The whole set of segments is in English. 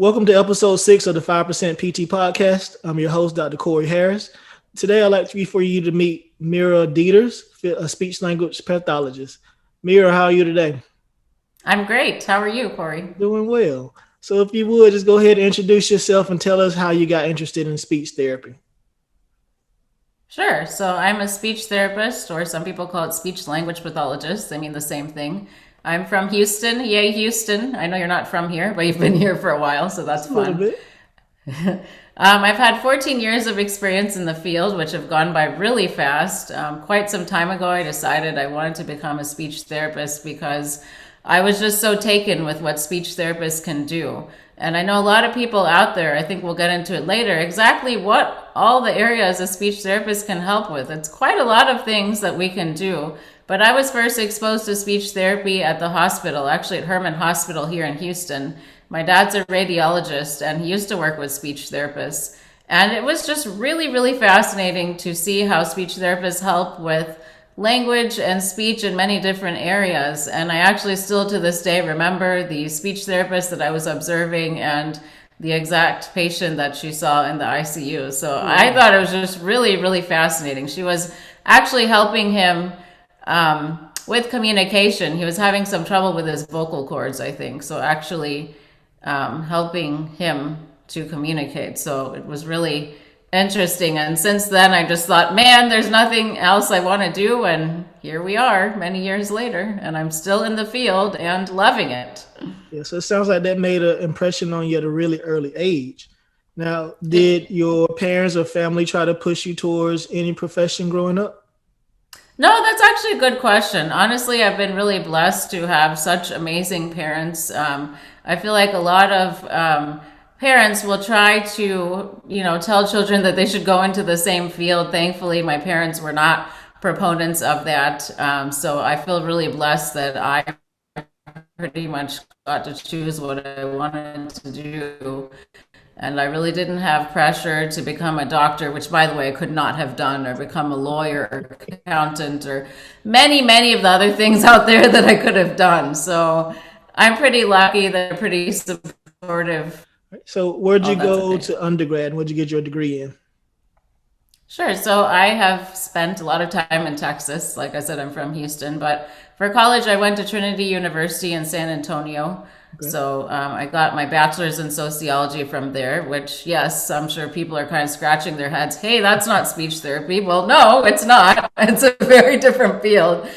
Welcome to episode 6 of the 5% PT podcast. I'm your host, Dr. Corey Harris. Today, I'd like for you to meet Meera Deters, a speech-language pathologist. Meera, how are you today? I'm great. How are you, Corey? Doing well. So if you would, just go ahead and introduce yourself and tell us how you got interested in speech therapy. Sure. So I'm a speech therapist, or some people call it speech-language pathologist. They mean the same thing. I'm from Houston. Yay, Houston. I know you're not from here, but you've been here for a while, so Just that's a little fun. bit. I've had 14 years of experience in the field, which have gone by really fast. Quite some time ago, I decided I wanted to become a speech therapist because I was just so taken with what speech therapists can do. And I know a lot of people out there, I think we'll get into it later, exactly what all the areas a speech therapist can help with. It's quite a lot of things that we can do. But I was first exposed to speech therapy at the hospital, actually at Herman Hospital here in Houston. My dad's a radiologist and he used to work with speech therapists. And it was just really, really fascinating to see how speech therapists help with language and speech in many different areas. And I actually still to this day remember the speech therapist that I was observing and the exact patient that she saw in the ICU. So I thought it was just really, really fascinating. She was actually helping him with communication. He was having some trouble with his vocal cords, I think. So actually helping him to communicate. So it was really interesting. And since then, I just thought, man, there's nothing else I want to do. And here we are many years later, and I'm still in the field and loving it. Yeah, so it sounds like that made an impression on you at a really early age. Now, It, did your parents or family try to push you towards any profession growing up? no, that's actually a good question. Honestly, I've been really blessed to have such amazing parents. I feel like a lot of parents will try to, tell children that they should go into the same field. Thankfully, my parents were not proponents of that. So I feel really blessed that I pretty much got to choose what I wanted to do. And I really didn't have pressure to become a doctor, which, by the way, I could not have done, or become a lawyer or accountant or many, many of the other things out there that I could have done. So I'm pretty lucky. They're pretty supportive. So where'd you Oh, that's go okay. to undergrad and what'd you get your degree in? Sure. So I have spent a lot of time in Texas. Like I said, I'm from Houston, but for college, I went to Trinity University in San Antonio. Okay. So I got my bachelor's in sociology from there, which, yes, I'm sure people are kind of scratching their heads. Hey, that's not speech therapy. Well, no, it's not. It's a very different field.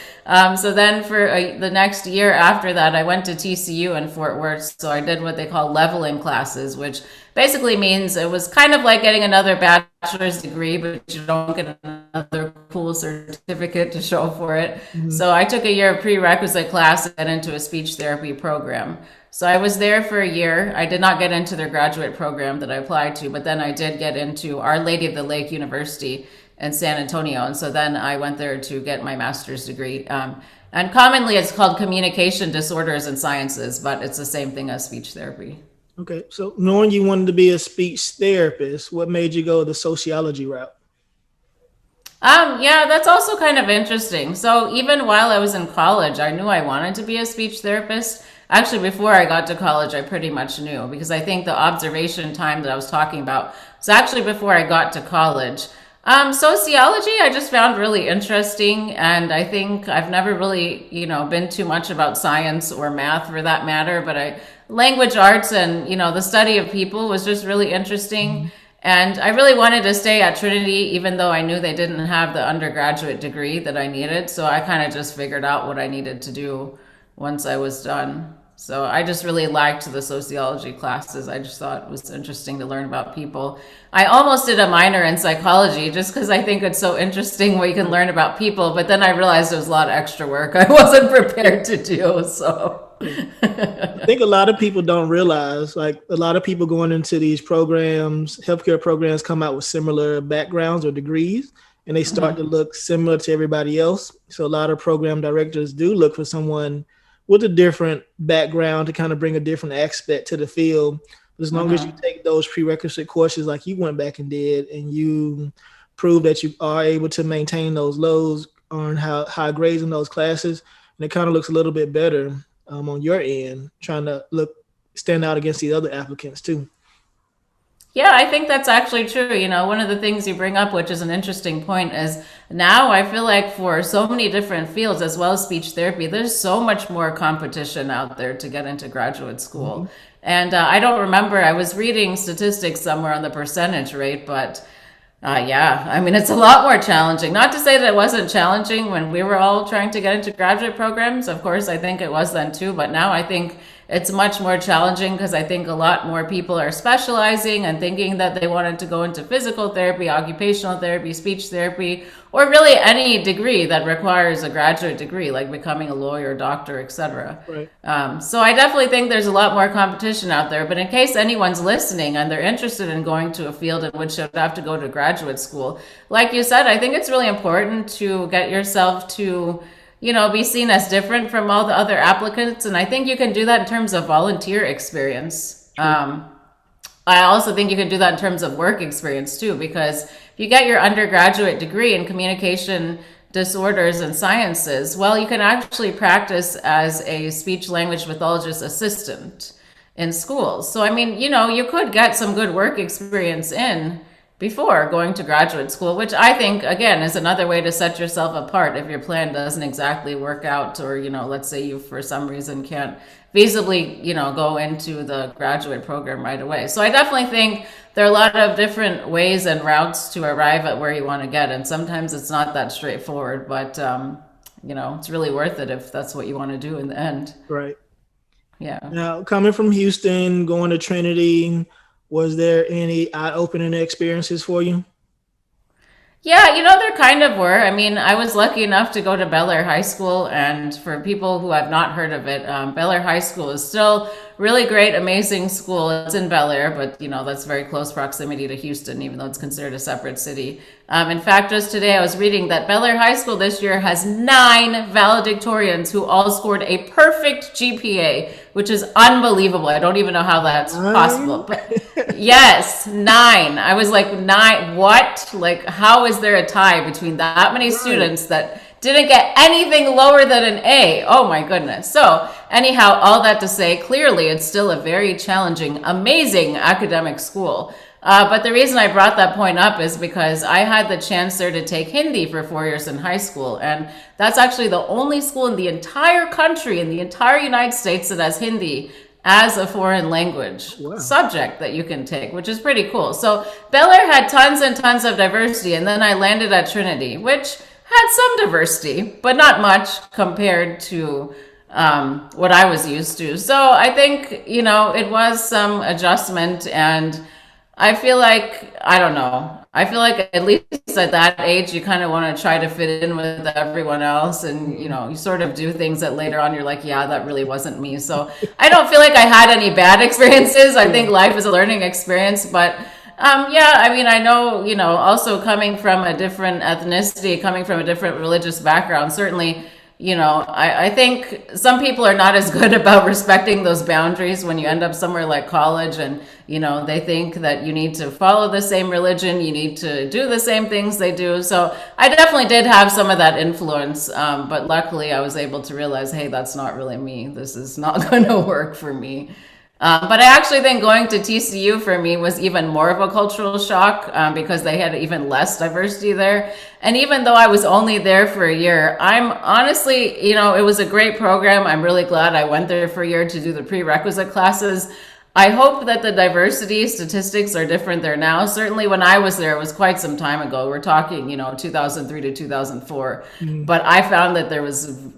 So then for the next year after that, I went to TCU in Fort Worth. So I did what they call leveling classes, which basically means it was kind of like getting another bachelor's degree, but you don't get another cool certificate to show for it. Mhm. So I took a year of prerequisite class and into a speech therapy program. So I was there for a year. I did not get into their graduate program that I applied to, but then I did get into Our Lady of the Lake University in San Antonio. And so then I went there to get my master's degree. And commonly it's called communication disorders and sciences, but it's the same thing as speech therapy. Okay. So knowing you wanted to be a speech therapist, what made you go the sociology route? Yeah, that's also kind of interesting. So even while I was in college, I knew I wanted to be a speech therapist. Actually, before I got to college, I pretty much knew because I think the observation time that I was talking about was actually before I got to college. Sociology, I just found really interesting, and I think I've never really, been too much about science or math for that matter. But language arts and the study of people was just really interesting. Mhm. And I really wanted to stay at Trinity, even though I knew they didn't have the undergraduate degree that I needed. So I kind of just figured out what I needed to do once I was done. So I just really liked the sociology classes. I just thought it was interesting to learn about people. I almost did a minor in psychology just because I think it's so interesting what you can learn about people. But then I realized it was a lot of extra work I wasn't prepared to do. So. Yeah. I think a lot of people don't realize, like a lot of people going into these programs, healthcare programs come out with similar backgrounds or degrees, and they start to Mhm. look similar to everybody else. So a lot of program directors do look for someone with a different background to kind of bring a different aspect to the field. But as long as you Mhm. take those prerequisite courses like you went back and did, and you prove that you are able to maintain those lows, earn high grades in those classes, and it kind of looks a little bit better on your end, trying to look stand out against the other applicants too. Yeah, I think that's actually true. You know, one of the things you bring up, which is an interesting point, is now I feel like for so many different fields, as well as speech therapy, there's so much more competition out there to get into graduate Mm-hmm. school. And I don't remember, I was reading statistics somewhere on the percentage rate, but yeah, I mean, it's a lot more challenging. Not to say that it wasn't challenging when we were all trying to get into graduate programs. Of course, I think it was then too, but now I think it's much more challenging because I think a lot more people are specializing and thinking that they wanted to go into physical therapy, occupational therapy, speech therapy, or really any degree that requires a graduate degree, like becoming a lawyer, doctor, etc. Right. So I definitely think there's a lot more competition out there. But in case anyone's listening and they're interested in going to a field in which they'd have to go to graduate school, like you said, I think it's really important to get yourself to, you know, be seen as different from all the other applicants. And I think you can do that in terms of volunteer experience. I also think you can do that in terms of work experience too, because if you get your undergraduate degree in communication disorders and sciences, well, you can actually practice as a speech language pathologist assistant in schools. So, I mean, you know, you could get some good work experience in before going to graduate school, which I think, again, is another way to set yourself apart if your plan doesn't exactly work out, or, you know, let's say you for some reason can't feasibly, you know, go into the graduate program right away. So I definitely think there are a lot of different ways and routes to arrive at where you want to get. And sometimes it's not that straightforward, but, you know, it's really worth it if that's what you want to do in the end. Right. Yeah. Now, coming from Houston, going to Trinity, was there any eye-opening experiences for you? Yeah, you know, there kind of were. I mean, I was lucky enough to go to Bel Air High School, and for people who have not heard of it, Bel Air High School is still really great, amazing school. It's in Bel Air, but you know, that's very close proximity to Houston, even though it's considered a separate city. In fact, just today I was reading that Bel Air High School this year has 9 valedictorians who all scored a perfect GPA, which is unbelievable. I don't even know how that's possible, but yes, 9. I was like, 9, what? Like, how is there a tie between that many students that didn't get anything lower than an A? Oh my goodness. So anyhow, all that to say, clearly it's still a very challenging, amazing academic school. But the reason I brought that point up is because I had the chance there to take Hindi for 4 years in high school. And that's actually the only school in the entire country, in the entire United States, that has Hindi as a foreign language subject that you can take, which is pretty cool. So Bel Air had tons and tons of diversity. And then I landed at Trinity, which had some diversity, but not much compared to what I was used to. So I think, you know, it was some adjustment, and I feel like, I don't know, I feel like at least at that age, you kind of want to try to fit in with everyone else. And, you know, you sort of do things that later on you're like, yeah, that really wasn't me. So I don't feel like I had any bad experiences. I think life is a learning experience. But yeah, I mean, I know, you know, also coming from a different ethnicity, coming from a different religious background, certainly, you know, I think some people are not as good about respecting those boundaries when you end up somewhere like college, and, you know, they think that you need to follow the same religion, you need to do the same things they do. So I definitely did have some of that influence, but luckily I was able to realize, hey, that's not really me. This is not going to work for me. But I actually think going to TCU for me was even more of a cultural shock because they had even less diversity there. And even though I was only there for a year, I'm honestly, you know, it was a great program. I'm really glad I went there for a year to do the prerequisite classes. I hope that the diversity statistics are different there now. Certainly when I was there, it was quite some time ago. We're talking, you know, 2003 to 2004. But I found that there was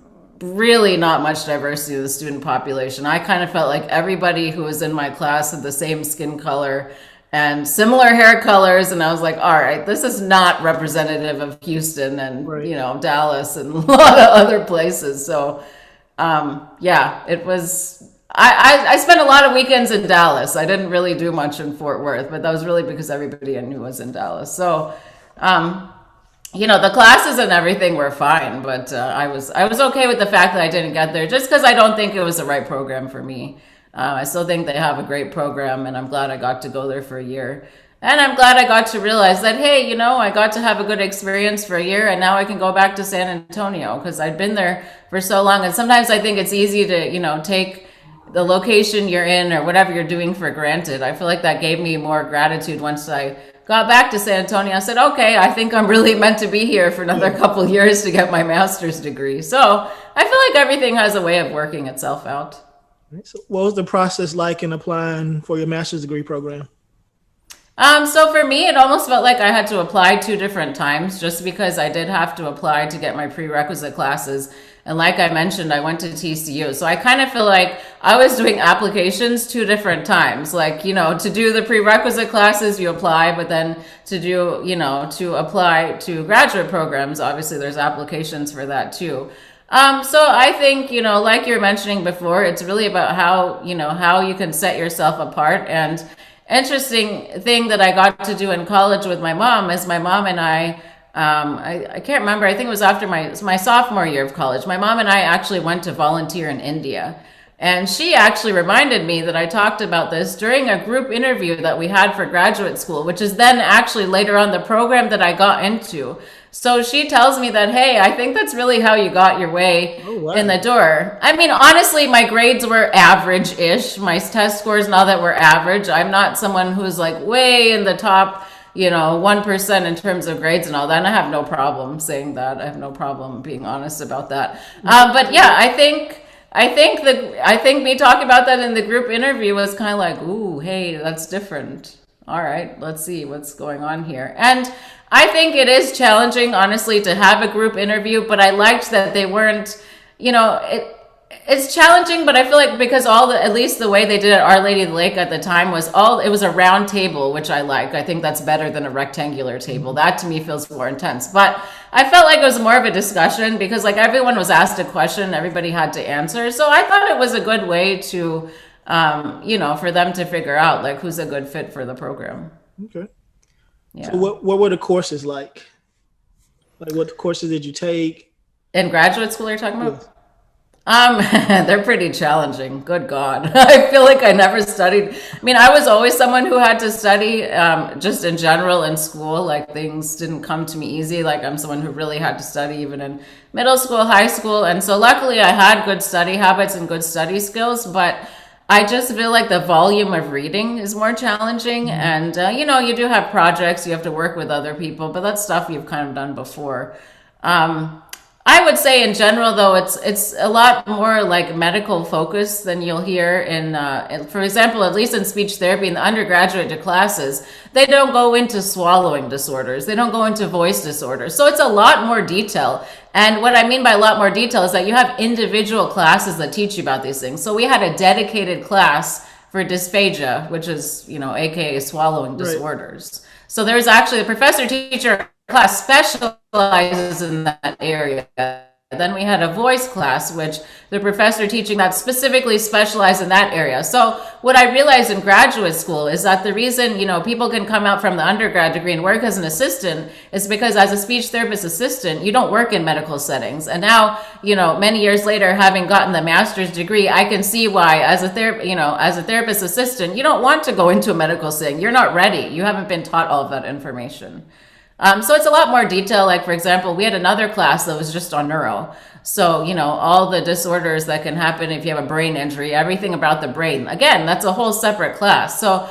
really not much diversity of the student population. I kind of felt like everybody who was in my class had the same skin color and similar hair colors, and I was like, all right, this is not representative of Houston and you know, Dallas and a lot of other places. So yeah, it was, I spent a lot of weekends in Dallas. I didn't really do much in Fort Worth, but that was really because everybody I knew was in Dallas. So you know, the classes and everything were fine, but I was okay with the fact that I didn't get there, just because I don't think it was the right program for me. I still think they have a great program, and I'm glad I got to go there for a year. And I'm glad I got to realize that, hey, you know, I got to have a good experience for a year, and now I can go back to San Antonio, because I'd been there for so long. And sometimes I think it's easy to, you know, take the location you're in or whatever you're doing for granted. I feel like that gave me more gratitude once I got back to San Antonio. I said, okay, I think I'm really meant to be here for another couple years to get my master's degree. So I feel like everything has a way of working itself out. So what was the process like in applying for your master's degree program? So for me, it almost felt like I had to apply 2 different times just because I did have to apply to get my prerequisite classes. And like I mentioned, I went to TCU. So I kind of feel like I was doing applications 2 different times. Like, to do the prerequisite classes, you apply, but then to do, to apply to graduate programs, obviously there's applications for that too. So I think, like you were mentioning before, it's really about how you can set yourself apart. And interesting thing that I got to do in college with my mom is my mom and I can't remember. I think it was after my sophomore year of college. My mom and I actually went to volunteer in India. And she actually reminded me that I talked about this during a group interview that we had for graduate school, which is then actually later on the program that I got into. So she tells me that, hey, I think that's really how you got your way in the door. I mean, honestly, my grades were average-ish. My test scores and all that were average. I'm not someone who's like way in the top 1% in terms of grades and all that. And I have no problem saying that. I have no problem being honest about that. But yeah, I think me talking about that in the group interview was kind of like, ooh, hey, that's different. All right, let's see what's going on here. And I think it is challenging, honestly, to have a group interview, but I liked that they weren't, it's challenging, but I feel like because at least the way they did it at Our Lady of the Lake at the time it was a round table, which I like. I think that's better than a rectangular table. That to me feels more intense. But I felt like it was more of a discussion because like everyone was asked a question, everybody had to answer. So I thought it was a good way to, for them to figure out like who's a good fit for the program. Okay. Yeah. So what were the courses like? Like what courses did you take? In graduate school you're talking about? Yes. They're pretty challenging. Good God. I feel like I never studied. I mean, I was always someone who had to study just in general in school. Like things didn't come to me easy. Like I'm someone who really had to study even in middle school, high school. And so luckily I had good study habits and good study skills, but I just feel like the volume of reading is more challenging. And, you do have projects, you have to work with other people, but that's stuff you've kind of done before. I would say in general, though, it's a lot more like medical focused than you'll hear for example, at least in speech therapy in the undergraduate classes, they don't go into swallowing disorders. They don't go into voice disorders. So it's a lot more detail. And what I mean by a lot more detail is that you have individual classes that teach you about these things. So we had a dedicated class for dysphagia, which is, AKA swallowing disorders. Right. So there's actually a professor teacher class specializes in that area. Then we had a voice class, which the professor teaching that specifically specialized in that area. So what I realized in graduate school is that the reason, people can come out from the undergrad degree and work as an assistant is because as a speech therapist assistant, you don't work in medical settings. And now, many years later, having gotten the master's degree, I can see why as a therapist assistant, you don't want to go into a medical setting. You're not ready. You haven't been taught all of that information. So it's a lot more detail. Like, for example, we had another class that was just on neuro. So, all the disorders that can happen if you have a brain injury, everything about the brain. Again, that's a whole separate class. So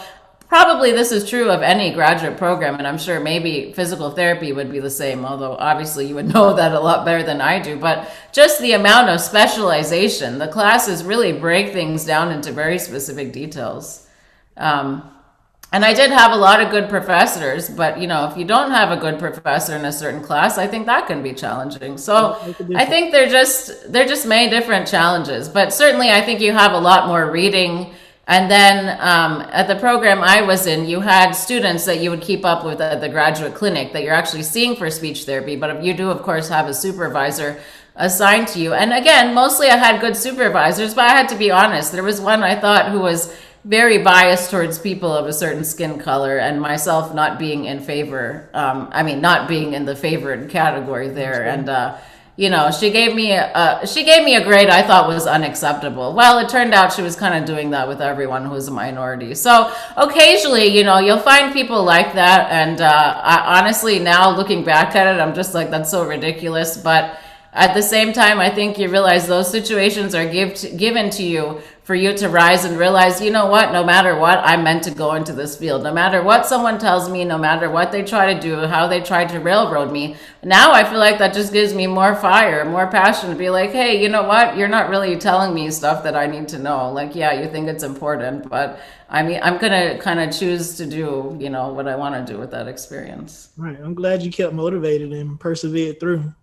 probably this is true of any graduate program. And I'm sure maybe physical therapy would be the same, although obviously you would know that a lot better than I do. But just the amount of specialization, the classes really break things down into very specific details. And I did have a lot of good professors, but if you don't have a good professor in a certain class, I think that can be challenging. So I think they're just many different challenges, but certainly I think you have a lot more reading. And then at the program I was in, you had students that you would keep up with at the graduate clinic that you're actually seeing for speech therapy. But you do, of course, have a supervisor assigned to you. And again, mostly I had good supervisors, but I had to be honest. There was one I thought who was very biased towards people of a certain skin color, and myself not being in favor, not being in the favored category there. And, she gave me a grade I thought was unacceptable. Well, it turned out she was kind of doing that with everyone who was a minority. So occasionally, you'll find people like that. And honestly, now looking back at it, I'm just like, that's so ridiculous. But at the same time, I think you realize those situations are given to you for you to rise and realize, you know what, no matter what, I'm meant to go into this field. No matter what someone tells me, no matter what they try to do, how they try to railroad me. Now I feel like that just gives me more fire, more passion to be like, hey, you know what, you're not really telling me stuff that I need to know. Like, yeah, you think it's important, but I mean, I'm going to kind of choose to do, you know, what I want to do with that experience. Right. I'm glad you kept motivated and persevered through.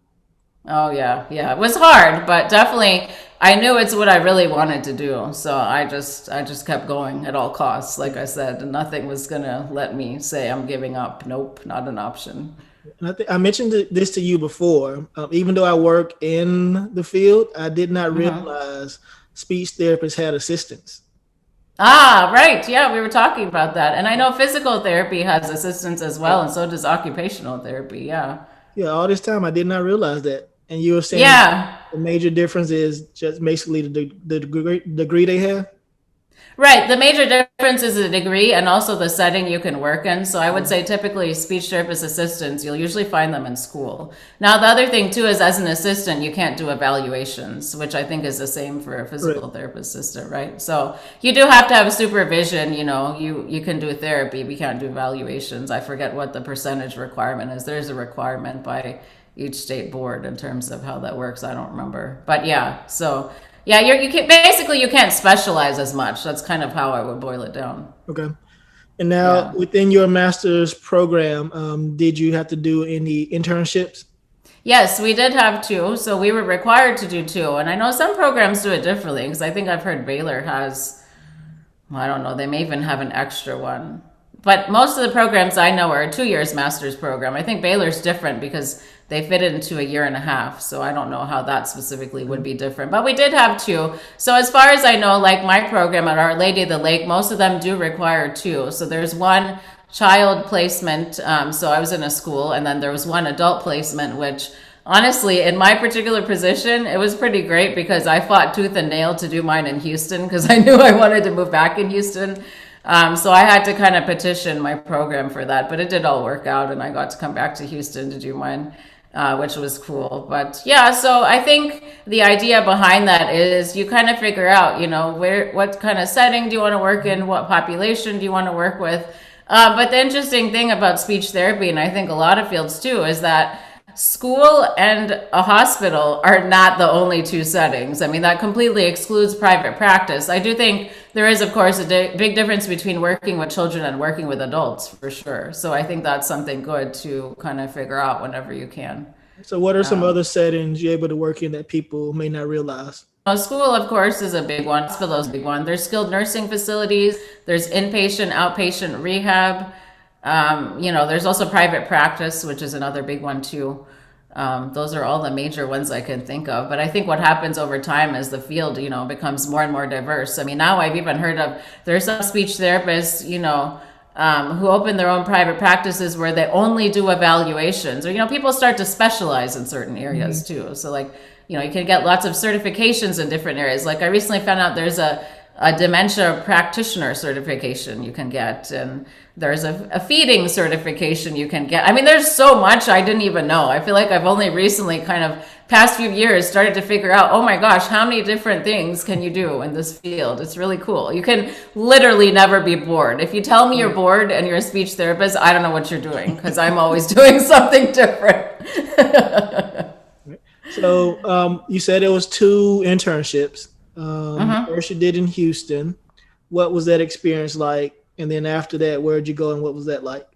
Oh yeah, yeah. It was hard, but definitely I knew it's what I really wanted to do. So I just kept going at all costs, like I said, and nothing was gonna let me say I'm giving up. Nope, not an option. And I mentioned this to you before. Even though I work in the field, I did not realize speech therapists had assistants. Ah, right. Yeah, we were talking about that. And I know physical therapy has assistance as well, and so does occupational therapy. Yeah. Yeah, all this time I did not realize that. And you were saying Yeah. the major difference is just basically the degree they have. Right. The major difference is the degree and also the setting you can work in. So I would say typically speech therapist assistants, you'll usually find them in school. Now, the other thing too is as an assistant, you can't do evaluations, which I think is the same for a physical Right. therapist assistant, right? So you do have to have supervision, you know, you can do therapy, we can't do evaluations. I forget what the percentage requirement is. There's a requirement by each state board in terms of how that works. I don't remember. But yeah, so yeah, you can basically you can't specialize as much. That's kind of how I would boil it down. Okay. And now Yeah. within your master's program, did you have to do any internships? Yes, we did have two. So we were required to do two. And I know some programs do it differently because I think I've heard Baylor has, well, I don't know, they may even have an extra one. But most of the programs I know are a 2 years master's program. I think Baylor's different because they fit it into a year and a half. So I don't know how that specifically would be different. But we did have two. So as far as I know, like my program at Our Lady of the Lake, most of them do require two. So there's one child placement. So I was in a school, and then there was one adult placement, which honestly, in my particular position, it was pretty great because I fought tooth and nail to do mine in Houston because I knew I wanted to move back in Houston. So I had to kind of petition my program for that, but it did all work out, and I got to come back to Houston to do mine, which was cool. But yeah, so I think the idea behind that is you kind of figure out, you know, what kind of setting do you want to work in, what population do you want to work with. But the interesting thing about speech therapy, and I think a lot of fields too, is that school and a hospital are not the only two settings. I mean, that completely excludes private practice. I do think there is, of course, a big difference between working with children and working with adults, for sure. So I think that's something good to kind of figure out whenever you can. So what are some other settings you're able to work in that people may not realize? School, of course, is a big one. Hospital is a big one. There's skilled nursing facilities. There's inpatient, outpatient rehab. You know, there's also private practice, which is another big one too. Those are all the major ones I can think of. But I think what happens over time is the field, you know, becomes more and more diverse. I mean, now I've even heard of there's some speech therapists, you know, who open their own private practices where they only do evaluations, or you know, people start to specialize in certain areas too. So like, you know, you can get lots of certifications in different areas. Like I recently found out there's a dementia practitioner certification you can get, and there's a feeding certification you can get. I mean, there's so much I didn't even know. I feel like I've only recently kind of past few years started to figure out, oh my gosh, how many different things can you do in this field? It's really cool. You can literally never be bored. If you tell me you're bored and you're a speech therapist, I don't know what you're doing because I'm always doing something different. So you said it was two internships. First you did in Houston. What was that experience like? And then after that, where'd you go and what was that like?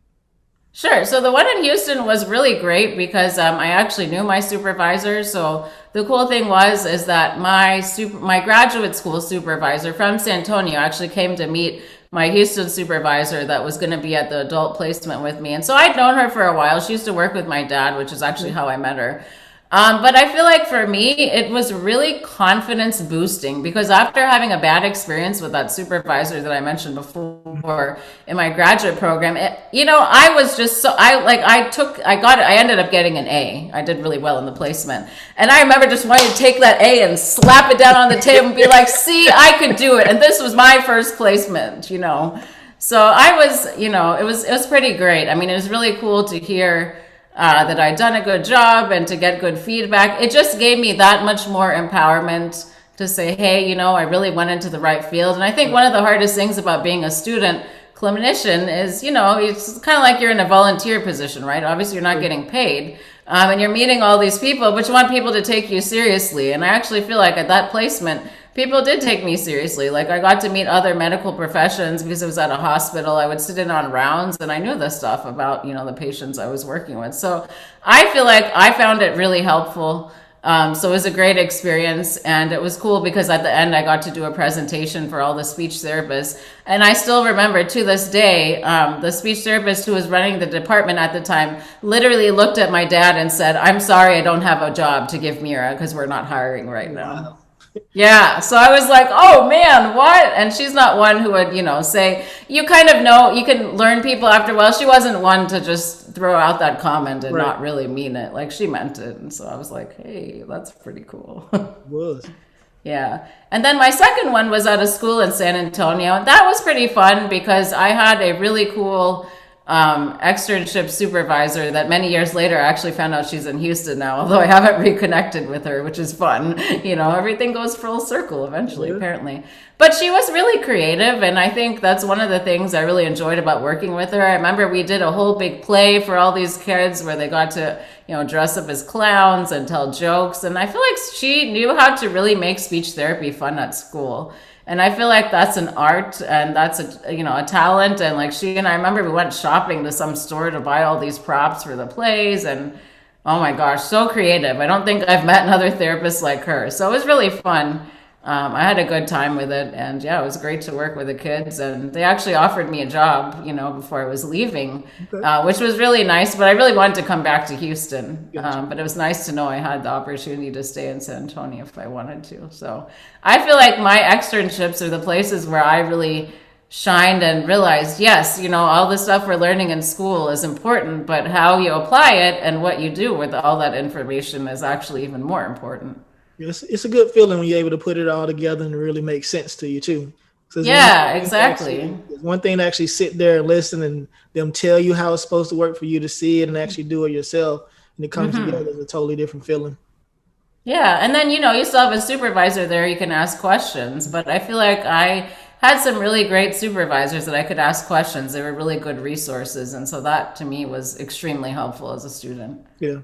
Sure. So the one in Houston was really great because I actually knew my supervisor. So the cool thing is that my graduate school supervisor from San Antonio actually came to meet my Houston supervisor that was going to be at the adult placement with me. And so I'd known her for a while. She used to work with my dad, which is actually how I met her. But I feel like for me, it was really confidence boosting because after having a bad experience with that supervisor that I mentioned before in my graduate program, you know, I was just so, I ended up getting an A. I did really well in the placement. And I remember just wanting to take that A and slap it down on the table and be like, see, I could do it. And this was my first placement, you know. So I was, you know, it was pretty great. I mean, it was really cool to hear that I'd done a good job and to get good feedback. It just gave me that much more empowerment to say, hey, I really went into the right field. And I think one of the hardest things about being a student clinician is, it's kind of like you're in a volunteer position, right? Obviously, you're not getting paid. And you're meeting all these people, but you want people to take you seriously. And I actually feel like at that placement, people did take me seriously. Like I got to meet other medical professions because it was at a hospital. I would sit in on rounds and I knew the stuff about, the patients I was working with. So I feel like I found it really helpful. So it was a great experience, and it was cool because at the end I got to do a presentation for all the speech therapists. And I still remember to this day, the speech therapist who was running the department at the time literally looked at my dad and said, "I'm sorry, I don't have a job to give Meera because we're not hiring right now." Wow. Yeah. So I was like, oh man, what? And she's not one who would, say, you kind of know, you can learn people after a while. She wasn't one to just throw out that comment and not really mean it. Like she meant it. And so I was like, hey, that's pretty cool. Was. Yeah. And then my second one was at a school in San Antonio. That was pretty fun because I had a really cool externship supervisor that many years later I actually found out she's in Houston now, although I haven't reconnected with her, which is fun. Everything goes full circle eventually, apparently. But she was really creative, and I think that's one of the things I really enjoyed about working with her. I remember we did a whole big play for all these kids where they got to, dress up as clowns and tell jokes, and I feel like she knew how to really make speech therapy fun at school. And I feel like that's an art, and that's a talent. And like she and I remember we went shopping to some store to buy all these props for the plays, and oh my gosh, so creative. I don't think I've met another therapist like her. So it was really fun. I had a good time with it, and yeah, it was great to work with the kids. And they actually offered me a job, before I was leaving, which was really nice. But I really wanted to come back to Houston. But it was nice to know I had the opportunity to stay in San Antonio if I wanted to. So I feel like my externships are the places where I really shined and realized, yes, all the stuff we're learning in school is important, but how you apply it and what you do with all that information is actually even more important. It's a good feeling when you're able to put it all together and it really makes sense to you too. Yeah, exactly. It's one thing to actually sit there and listen and them tell you how it's supposed to work for you to see it and actually do it yourself. And it comes together as a totally different feeling. Yeah. And then, you still have a supervisor there. You can ask questions. But I feel like I had some really great supervisors that I could ask questions. They were really good resources. And so that to me was extremely helpful as a student. Yeah.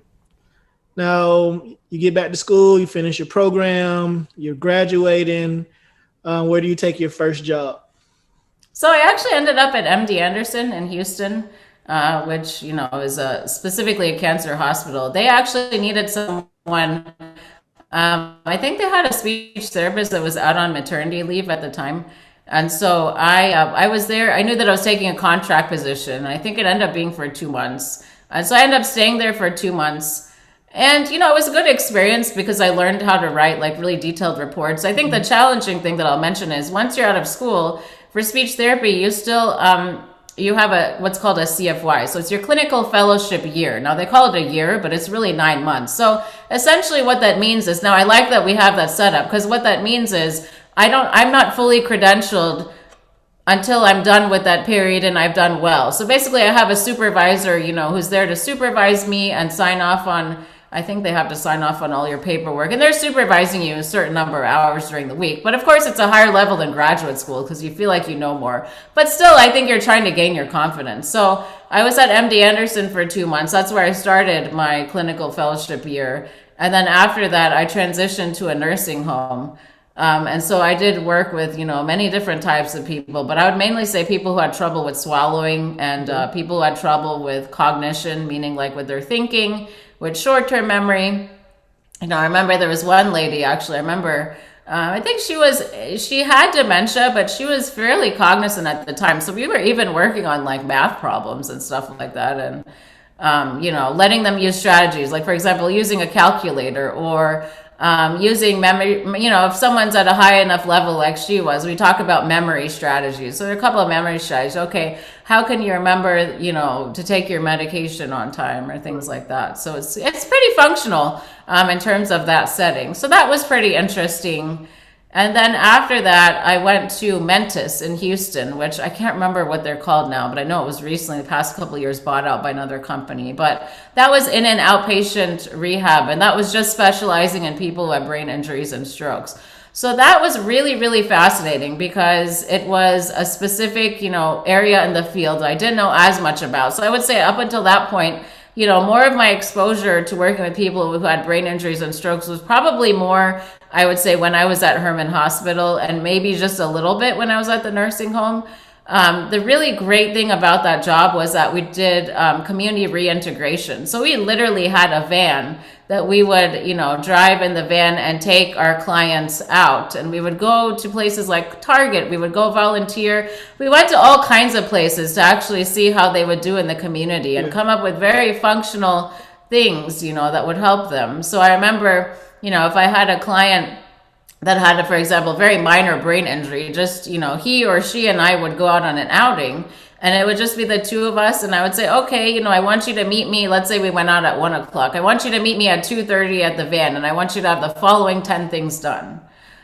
Now you get back to school, you finish your program, you're graduating. Where do you take your first job? So I actually ended up at MD Anderson in Houston, which, is specifically a cancer hospital. They actually needed someone. I think they had a speech therapist that was out on maternity leave at the time. And so I was there. I knew that I was taking a contract position. I think it ended up being for 2 months. And so I ended up staying there for 2 months. And, it was a good experience because I learned how to write like really detailed reports. I think the challenging thing that I'll mention is once you're out of school for speech therapy, you still, you have what's called a CFY. So it's your clinical fellowship year. Now they call it a year, but it's really 9 months. So essentially what that means is, now I like that we have that set up because what that means is I'm not fully credentialed until I'm done with that period and I've done well. So basically I have a supervisor, who's there to supervise me and sign off on, I think they have to sign off on all your paperwork, and they're supervising you a certain number of hours during the week. But of course, it's a higher level than graduate school because you feel like you know more. But still, I think you're trying to gain your confidence. So I was at MD Anderson for 2 months. That's where I started my clinical fellowship year. And then after that, I transitioned to a nursing home. And so I did work with, many different types of people, but I would mainly say people who had trouble with swallowing and people who had trouble with cognition, meaning like with their thinking, with short-term memory. I remember there was one lady, actually, I think she had dementia, but she was fairly cognizant at the time. So we were even working on like math problems and stuff like that. And, letting them use strategies, like for example, using a calculator or using memory, if someone's at a high enough level like she was, we talk about memory strategies. So there are a couple of memory strategies. Okay, how can you remember, to take your medication on time or things like that. So it's pretty functional in terms of that setting. So that was pretty interesting. And then after that, I went to Mentis in Houston, which I can't remember what they're called now, but I know it was recently, the past couple of years, bought out by another company. But that was in an outpatient rehab, and that was just specializing in people who have brain injuries and strokes. So that was really, really fascinating because it was a specific, area in the field I didn't know as much about. So I would say up until that point, more of my exposure to working with people who had brain injuries and strokes was probably more, I would say, when I was at Herman Hospital and maybe just a little bit when I was at the nursing home. The really great thing about that job was that we did community reintegration. So we literally had a van that we would, drive in the van and take our clients out. And we would go to places like Target. We would go volunteer. We went to all kinds of places to actually see how they would do in the community and come up with very functional things, that would help them. So I remember, if I had a client that had, for example, very minor brain injury, just, he or she and I would go out on an outing and it would just be the two of us. And I would say, okay, I want you to meet me. Let's say we went out at 1 o'clock. I want you to meet me at 2:30 at the van. And I want you to have the following 10 things done.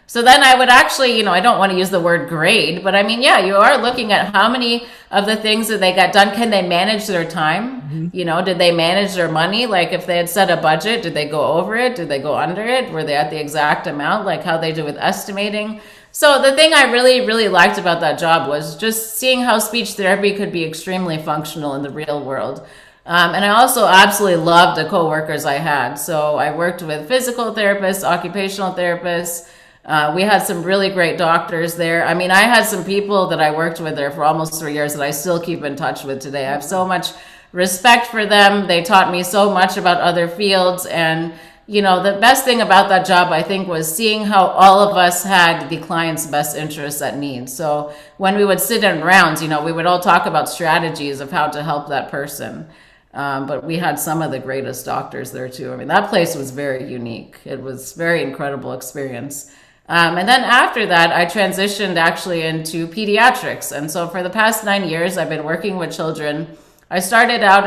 So then I would actually, I don't want to use the word grade, but I mean, yeah, you are looking at how many of the things that they got done. Can they manage their time? Did they manage their money? Like if they had set a budget, did they go over it? Did they go under it? Were they at the exact amount? Like how they do with estimating? So the thing I really, really liked about that job was just seeing how speech therapy could be extremely functional in the real world. And I also absolutely loved the coworkers I had. So I worked with physical therapists, occupational therapists. We had some really great doctors there. I mean, I had some people that I worked with there for almost 3 years that I still keep in touch with today. I have so much respect for them. They taught me so much about other fields. And, the best thing about that job, I think, was seeing how all of us had the client's best interests at need. So when we would sit in rounds, we would all talk about strategies of how to help that person. But we had some of the greatest doctors there too. I mean, that place was very unique. It was a very incredible experience. And then after that, I transitioned actually into pediatrics. And so for the past 9 years, I've been working with children. I started out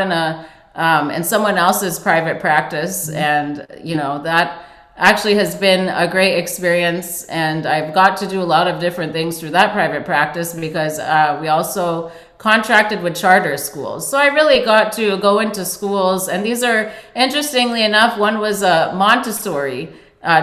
in someone else's private practice, and that actually has been a great experience. And I've got to do a lot of different things through that private practice because we also contracted with charter schools. So I really got to go into schools, and these are, interestingly enough, one was a Montessori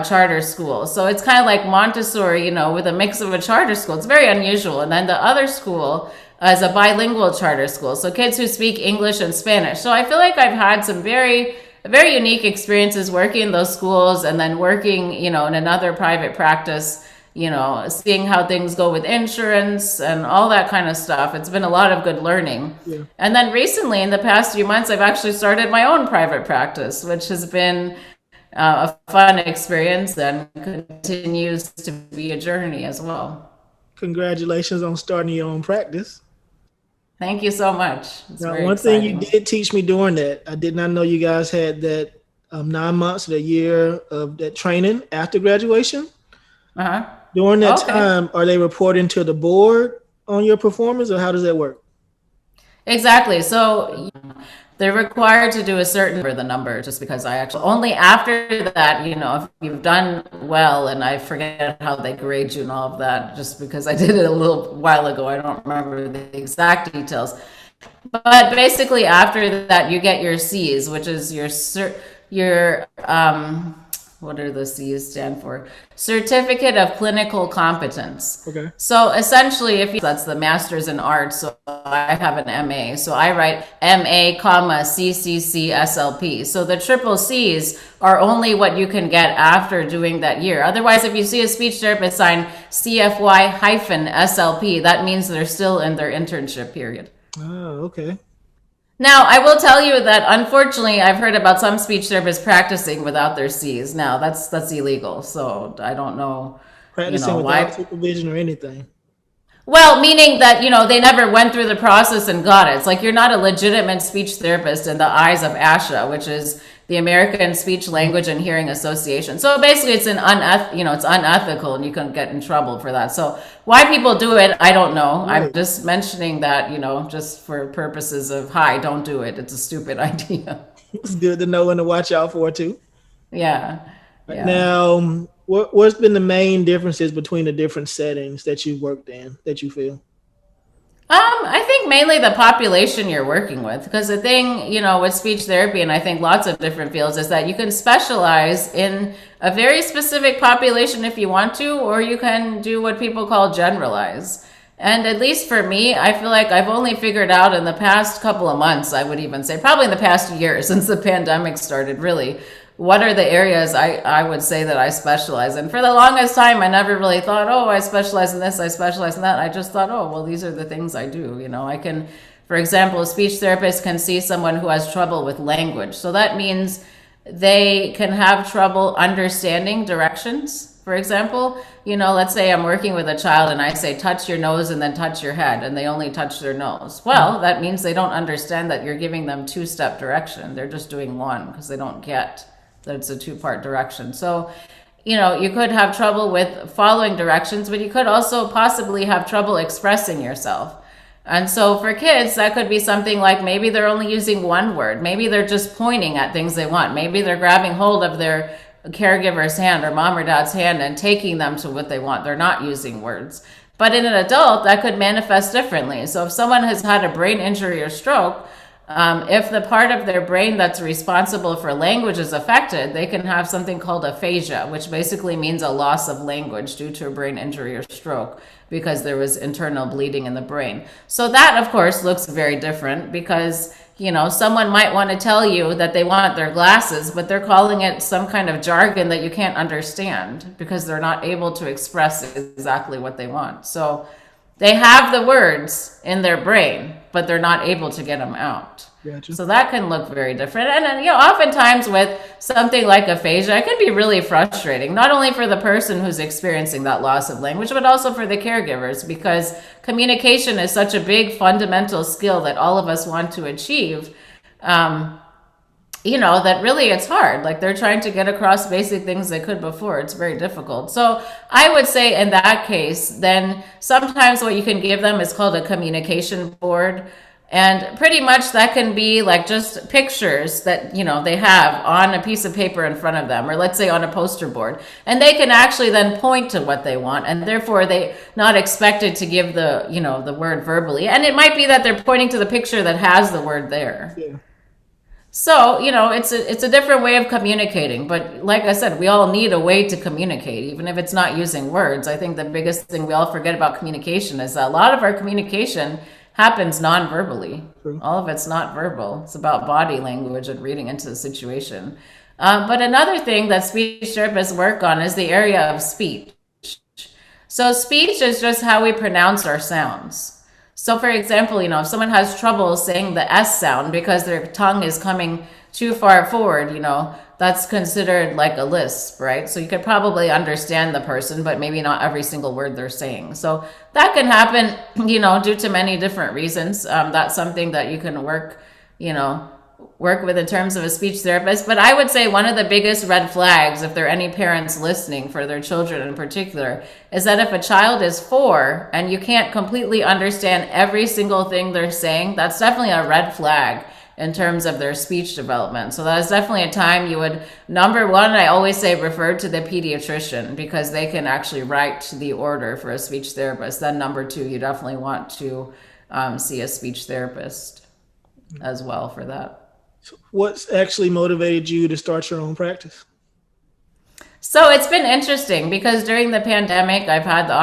charter school. So it's kind of like Montessori, with a mix of a charter school. It's very unusual. And then the other school is a bilingual charter school. So kids who speak English and Spanish. So I feel like I've had some very, very unique experiences working in those schools and then working, in another private practice, seeing how things go with insurance and all that kind of stuff. It's been a lot of good learning. Yeah. And then recently, in the past few months, I've actually started my own private practice, which has been a fun experience and continues to be a journey as well. Congratulations on starting your own practice. Thank you so much. Now, one thing you did teach me during that, I did not know you guys had that 9 months, that year of that training after graduation. During that time, are they reporting to the board on your performance, or how does that work? Exactly. So they're required to do a certain for the number, just because I actually only after that, if you've done well, and I forget how they grade you and all of that, just because I did it a little while ago. I don't remember the exact details. But basically after that, you get your C's, which is your what do the C's stand for? Certificate of Clinical Competence. Okay. So essentially, that's the Master's in Arts. So I have an MA. So I write MA, CCC SLP. So the triple C's are only what you can get after doing that year. Otherwise, if you see a speech therapist sign CFY-SLP, that means they're still in their internship period. Oh, okay. Now, I will tell you that unfortunately, I've heard about some speech therapists practicing without their C's. Now, that's illegal. So I don't know. Practicing without supervision or anything. Well, meaning that, they never went through the process and got it. It's like you're not a legitimate speech therapist in the eyes of ASHA, which is the American Speech, Language, and Hearing Association. So basically, it's it's unethical, and you can get in trouble for that. So why people do it, I don't know. Right. I'm just mentioning that, just for purposes of, hi, don't do it. It's a stupid idea. It's good to know when to watch out for, too. Yeah. Now, What's been the main differences between the different settings that you've worked in that you feel? I think mainly the population you're working with, because the thing, with speech therapy, and I think lots of different fields, is that you can specialize in a very specific population if you want to, or you can do what people call generalize. And at least for me, I feel like I've only figured out in the past couple of months, I would even say, probably in the past year since the pandemic started, really, what are the areas I would say that I specialize in. For the longest time, I never really thought, oh, I specialize in this, I specialize in that. I just thought, oh, well, these are the things I do. I can, for example, a speech therapist can see someone who has trouble with language. So that means they can have trouble understanding directions. For example, let's say I'm working with a child and I say, touch your nose and then touch your head, and they only touch their nose. Well, that means they don't understand that you're giving them two-step direction. They're just doing one because they don't get that it's a two-part direction. So, you could have trouble with following directions, but you could also possibly have trouble expressing yourself. And so for kids, that could be something like maybe they're only using one word. Maybe they're just pointing at things they want. Maybe they're grabbing hold of their caregiver's hand or mom or dad's hand and taking them to what they want. They're not using words. But in an adult, that could manifest differently. So if someone has had a brain injury or stroke, if the part of their brain that's responsible for language is affected, they can have something called aphasia, which basically means a loss of language due to a brain injury or stroke because there was internal bleeding in the brain. So that, of course, looks very different because, someone might want to tell you that they want their glasses, but they're calling it some kind of jargon that you can't understand because they're not able to express exactly what they want. So they have the words in their brain, but they're not able to get them out. Gotcha. So that can look very different. And then, oftentimes with something like aphasia, it can be really frustrating, not only for the person who's experiencing that loss of language, but also for the caregivers, because communication is such a big fundamental skill that all of us want to achieve. That really it's hard. Like they're trying to get across basic things they could before. It's very difficult. So I would say in that case, then sometimes what you can give them is called a communication board. And pretty much that can be like just pictures that, they have on a piece of paper in front of them, or let's say on a poster board. And they can actually then point to what they want. And therefore they're not expected to give the word verbally. And it might be that they're pointing to the picture that has the word there. Yeah. So, it's a different way of communicating. But like I said, we all need a way to communicate, even if it's not using words. I think the biggest thing we all forget about communication is that a lot of our communication happens non-verbally. True. All of it's not verbal. It's about body language and reading into the situation. But another thing that speech therapists work on is the area of speech. So speech is just how we pronounce our sounds. So for example, if someone has trouble saying the S sound because their tongue is coming too far forward, that's considered like a lisp, right? So you could probably understand the person, but maybe not every single word they're saying. So that can happen, due to many different reasons. That's something that you can work with in terms of a speech therapist. But I would say one of the biggest red flags, if there are any parents listening for their children in particular, is that if a child is 4 and you can't completely understand every single thing they're saying, that's definitely a red flag in terms of their speech development. So that is definitely a time you would, number one, I always say refer to the pediatrician because they can actually write the order for a speech therapist. Then number 2, you definitely want to see a speech therapist as well for that. So what's actually motivated you to start your own practice? So it's been interesting because during the pandemic, I've had the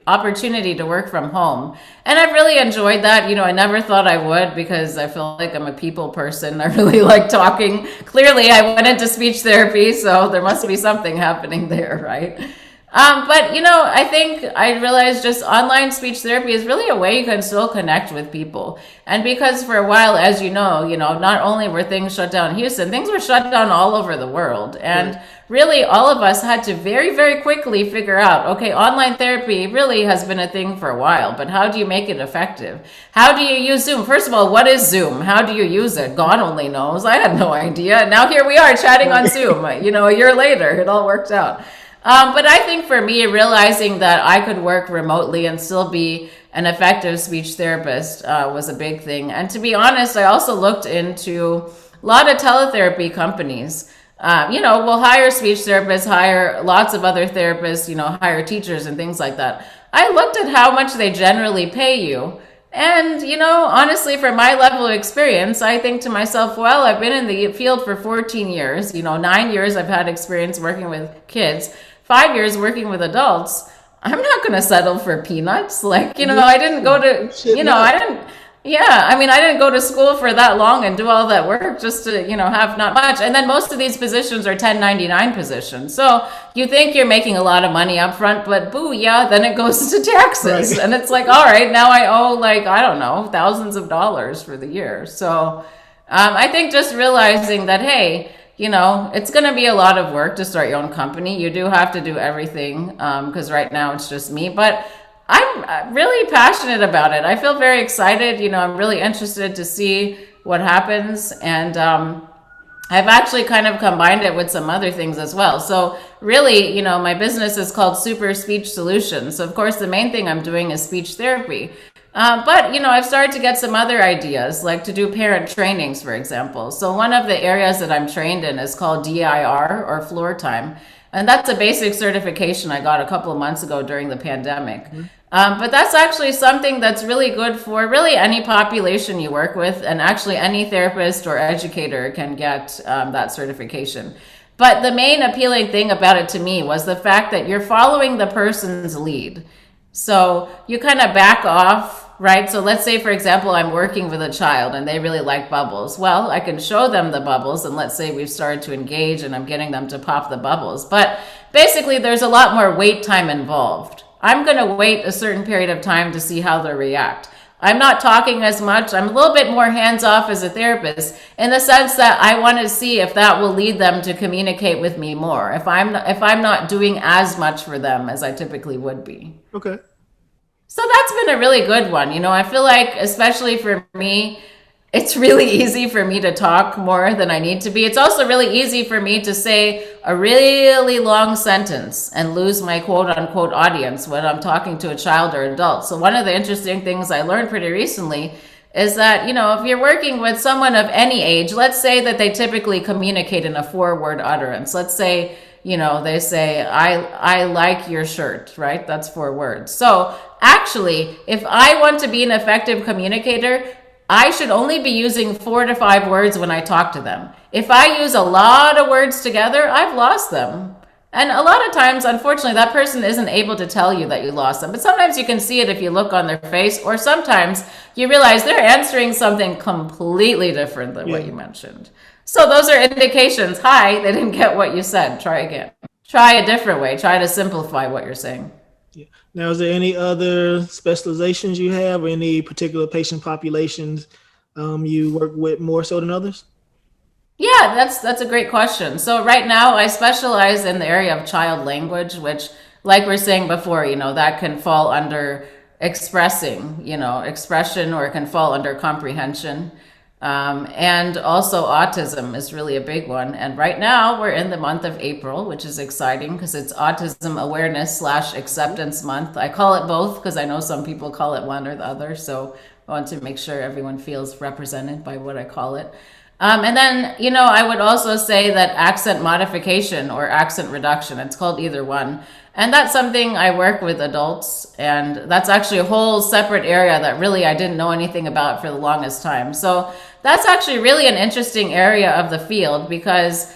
opportunity to work from home. And I've really enjoyed that. I never thought I would because I feel like I'm a people person. I really like talking. Clearly, I went into speech therapy, so there must be something happening there, right? But, I think I realized just online speech therapy is really a way you can still connect with people. And because for a while, as not only were things shut down in Houston, things were shut down all over the world. And really, all of us had to very, very quickly figure out, okay, online therapy really has been a thing for a while, but how do you make it effective? How do you use Zoom? First of all, what is Zoom? How do you use it? God only knows. I had no idea. Now here we are chatting on Zoom, a year later, it all worked out. But I think for me, realizing that I could work remotely and still be an effective speech therapist was a big thing. And to be honest, I also looked into a lot of teletherapy companies. we'll hire speech therapists, hire lots of other therapists, hire teachers and things like that. I looked at how much they generally pay you. And, honestly, for my level of experience, I think to myself, well, I've been in the field for 14 years. 9 years I've had experience working with kids, 5 years working with adults. I'm not going to settle for peanuts. Like, I didn't go to, I didn't go to school for that long and do all that work just to, have not much. And then most of these positions are 1099 positions. So you think you're making a lot of money up front, but booyah, then it goes to taxes. Right. And it's like, all right, now I owe thousands of dollars for the year. So I think just realizing that, hey, it's going to be a lot of work to start your own company. You do have to do everything because right now it's just me. But I'm really passionate about it. I feel very excited. I'm really interested to see what happens. And I've actually kind of combined it with some other things as well. So really, my business is called Super Speech Solutions. So of course, the main thing I'm doing is speech therapy. But, I've started to get some other ideas, like to do parent trainings, for example. So one of the areas that I'm trained in is called DIR, or floor time. And that's a basic certification I got a couple of months ago during the pandemic. Mm-hmm. But that's actually something that's really good for really any population you work with. And actually any therapist or educator can get that certification. But the main appealing thing about it to me was the fact that you're following the person's lead. So you kind of back off, right? So let's say, for example, I'm working with a child and they really like bubbles. Well, I can show them the bubbles and let's say we've started to engage and I'm getting them to pop the bubbles. But basically, there's a lot more wait time involved. I'm going to wait a certain period of time to see how they react. I'm not talking as much. I'm a little bit more hands-off as a therapist in the sense that I want to see if that will lead them to communicate with me more. If I'm not doing as much for them as I typically would be. Okay. So that's been a really good one. I feel like, especially for me, it's really easy for me to talk more than I need to be. It's also really easy for me to say a really long sentence and lose my quote unquote audience when I'm talking to a child or adult. So one of the interesting things I learned pretty recently is that, if you're working with someone of any age, let's say that they typically communicate in a 4-word utterance. Let's say, they say, I like your shirt, right? That's 4 words. So actually, if I want to be an effective communicator, I should only be using 4 to 5 words when I talk to them. If I use a lot of words together, I've lost them. And a lot of times, unfortunately, that person isn't able to tell you that you lost them. But sometimes you can see it if you look on their face, or sometimes you realize they're answering something completely different than what you mentioned. So those are indications. Hi, they didn't get what you said. Try again. Try a different way. Try to simplify what you're saying. Yeah. Now, is there any other specializations you have or any particular patient populations you work with more so than others? Yeah, that's a great question. So right now I specialize in the area of child language, which, like we're saying before, that can fall under expression, or it can fall under comprehension. And also autism is really a big one. And right now we're in the month of April, which is exciting because it's Autism Awareness / Acceptance Month. I call it both because I know some people call it one or the other. So I want to make sure everyone feels represented by what I call it. And then, I would also say that accent modification or accent reduction, it's called either one. And that's something I work with adults, and that's actually a whole separate area that really I didn't know anything about for the longest time. So that's actually really an interesting area of the field because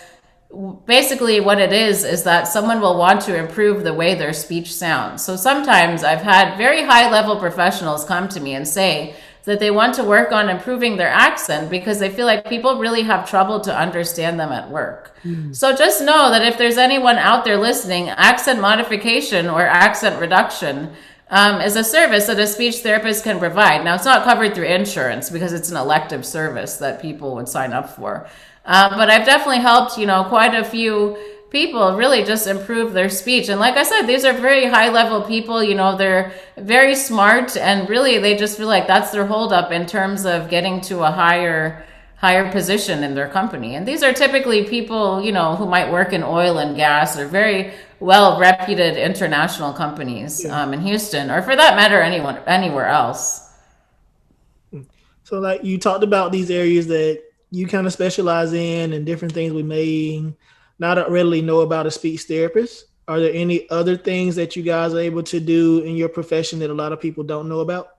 basically what it is that someone will want to improve the way their speech sounds. So sometimes I've had very high level professionals come to me and say that they want to work on improving their accent because they feel like people really have trouble to understand them at work. So just know that if there's anyone out there listening, accent modification or accent reduction is a service that a speech therapist can provide. Now, it's not covered through insurance because it's an elective service that people would sign up for. But I've definitely helped, quite a few people really just improve their speech. And like I said, these are very high level people, they're very smart and really they just feel like that's their holdup in terms of getting to a higher position in their company. And these are typically people, who might work in oil and gas or very well reputed international companies in Houston, or for that matter, anywhere else. So like you talked about these areas that you kind of specialize in and different things we may not readily know about a speech therapist? Are there any other things that you guys are able to do in your profession that a lot of people don't know about?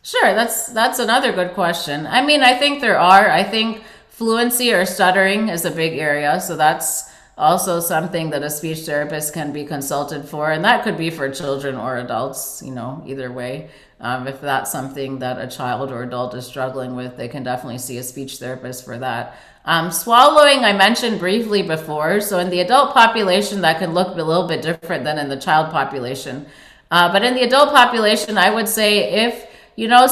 Sure, that's another good question. I mean, I think there are. I think fluency or stuttering is a big area, so that's also something that a speech therapist can be consulted for, and that could be for children or adults. Either way. If that's something that a child or adult is struggling with, they can definitely see a speech therapist for that. Swallowing, I mentioned briefly before. So in the adult population, that can look a little bit different than in the child population. But in the adult population, I would say if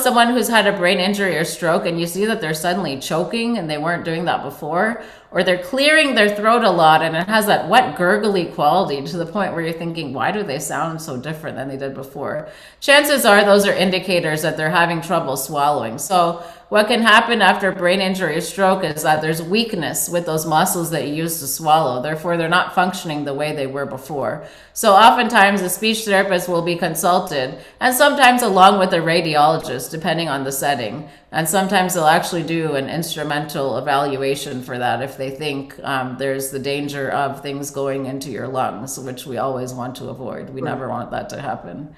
someone who's had a brain injury or stroke and you see that they're suddenly choking and they weren't doing that before, or they're clearing their throat a lot and it has that wet gurgly quality to the point where you're thinking, why do they sound so different than they did before? Chances are those are indicators that they're having trouble swallowing. So what can happen after brain injury or stroke is that there's weakness with those muscles that you use to swallow. Therefore, they're not functioning the way they were before. So oftentimes a speech therapist will be consulted, and sometimes along with a radiologist, depending on the setting. And sometimes they'll actually do an instrumental evaluation for that if they think there's the danger of things going into your lungs, which we always want to avoid. We never want that to happen.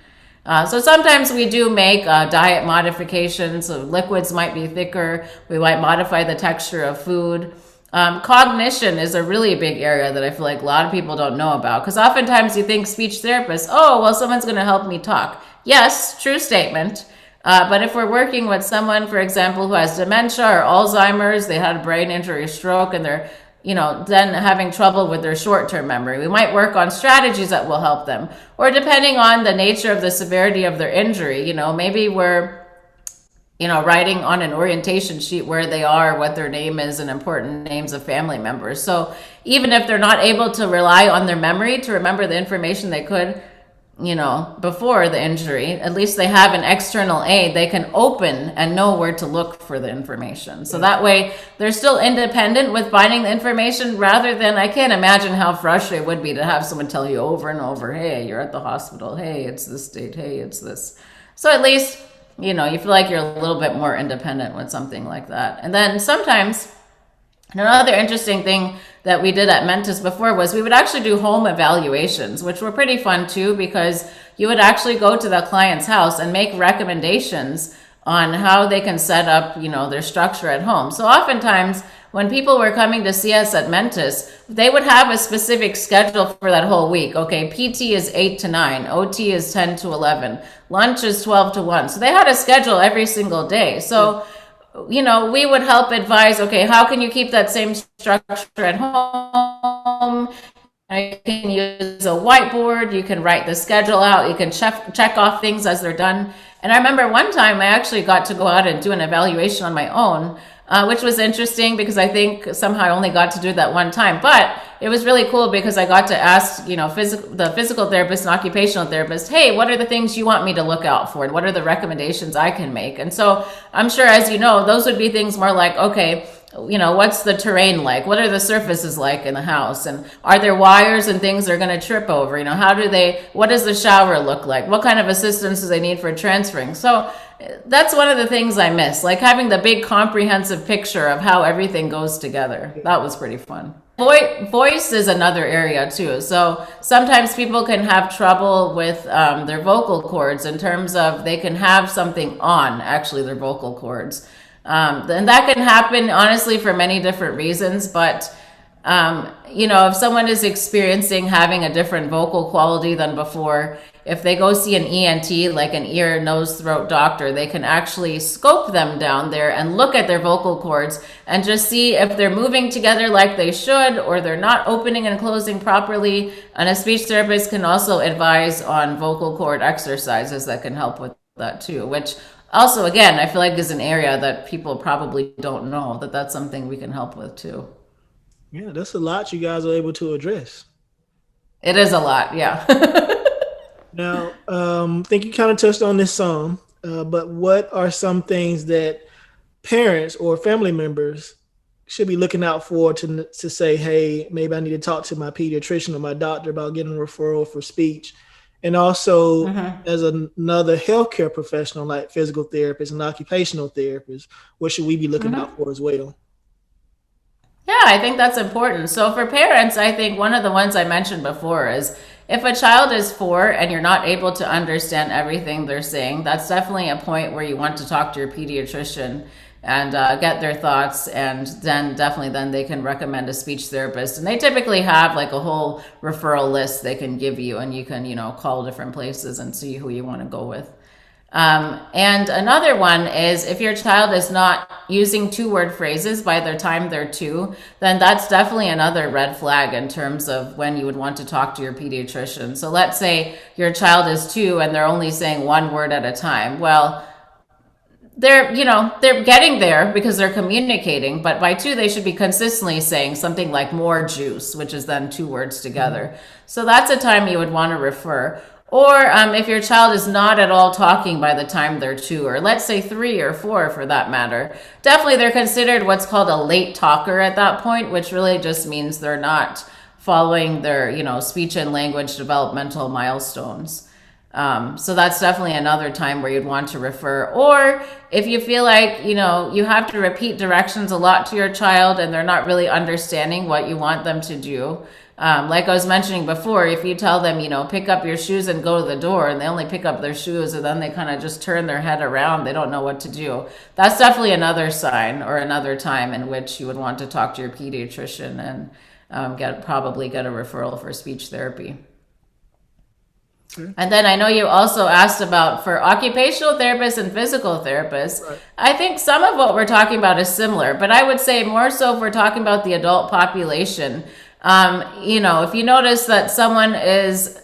So sometimes we do make diet modifications. So liquids might be thicker. We might modify the texture of food. Cognition is a really big area that I feel like a lot of people don't know about, because oftentimes you think speech therapists, oh, well, someone's going to help me talk. Yes, true statement. But if we're working with someone, for example, who has dementia or Alzheimer's, they had a brain injury or stroke, and they're then having trouble with their short-term memory, we might work on strategies that will help them. Or depending on the nature of the severity of their injury, maybe we're, writing on an orientation sheet where they are, what their name is, and important names of family members. So even if they're not able to rely on their memory to remember the information they could, before the injury, at least they have an external aid they can open and know where to look for the information. So that way they're still independent with finding the information, rather than, I can't imagine how frustrating it would be to have someone tell you over and over, hey, you're at the hospital, hey, it's this date, hey, it's this. So at least, you feel like you're a little bit more independent with something like that. And then sometimes another interesting thing that we did at Mentis before was we would actually do home evaluations, which were pretty fun too, because you would actually go to the client's house and make recommendations on how they can set up, their structure at home. So oftentimes when people were coming to see us at Mentis, they would have a specific schedule for that whole week. Okay, PT is 8 to 9, OT is 10 to 11, lunch is 12 to 1. So they had a schedule every single day. So we would help advise, okay, how can you keep that same structure at home? You can use a whiteboard, you can write the schedule out, you can check off things as they're done. And I remember one time I actually got to go out and do an evaluation on my own, which was interesting because I think somehow I only got to do that one time. But it was really cool because I got to ask, the physical therapist and occupational therapist, hey, what are the things you want me to look out for? And what are the recommendations I can make? And so I'm sure, as you know, those would be things more like, okay, what's the terrain like? What are the surfaces like in the house? And are there wires and things they're going to trip over? What does the shower look like? What kind of assistance do they need for transferring? So that's one of the things I miss, like having the big comprehensive picture of how everything goes together. That was pretty fun. Voice is another area too. So sometimes people can have trouble with their vocal cords, in terms of they can have something on actually their vocal cords. And that can happen honestly for many different reasons, but if someone is experiencing having a different vocal quality than before, if they go see an ENT, like an ear, nose, throat doctor, they can actually scope them down there and look at their vocal cords and just see if they're moving together like they should, or they're not opening and closing properly. And a speech therapist can also advise on vocal cord exercises that can help with that too, which also, again, I feel like is an area that people probably don't know that that's something we can help with too. Yeah, that's a lot you guys are able to address. It is a lot, yeah. Now, I think you kind of touched on this some, but what are some things that parents or family members should be looking out for to say, hey, maybe I need to talk to my pediatrician or my doctor about getting a referral for speech? And also, as another healthcare professional like physical therapists and occupational therapists, what should we be looking out for as well? Yeah, I think that's important. So for parents, I think one of the ones I mentioned before is if a child is 4 and you're not able to understand everything they're saying, that's definitely a point where you want to talk to your pediatrician and get their thoughts, and then definitely then they can recommend a speech therapist, and they typically have like a whole referral list they can give you, and you can call different places and see who you want to go with. And another one is if your child is not using 2-word phrases by the time they're 2, then that's definitely another red flag in terms of when you would want to talk to your pediatrician. So let's say your child is 2 and they're only saying 1 word at a time. Well, they're getting there because they're communicating, but by 2 they should be consistently saying something like more juice, which is then 2 words together. So that's a time you would want to refer. Or if your child is not at all talking by the time they're 2, or let's say 3 or 4 for that matter, definitely they're considered what's called a late talker at that point, which really just means they're not following their speech and language developmental milestones. So that's definitely another time where you'd want to refer. Or if you feel like, you have to repeat directions a lot to your child and they're not really understanding what you want them to do. Like I was mentioning before, if you tell them, pick up your shoes and go to the door, and they only pick up their shoes and then they kind of just turn their head around, they don't know what to do. That's definitely another sign or another time in which you would want to talk to your pediatrician and probably get a referral for speech therapy. And then I know you also asked about for occupational therapists and physical therapists. Right. I think some of what we're talking about is similar, but I would say more so if we're talking about the adult population. If you notice that someone is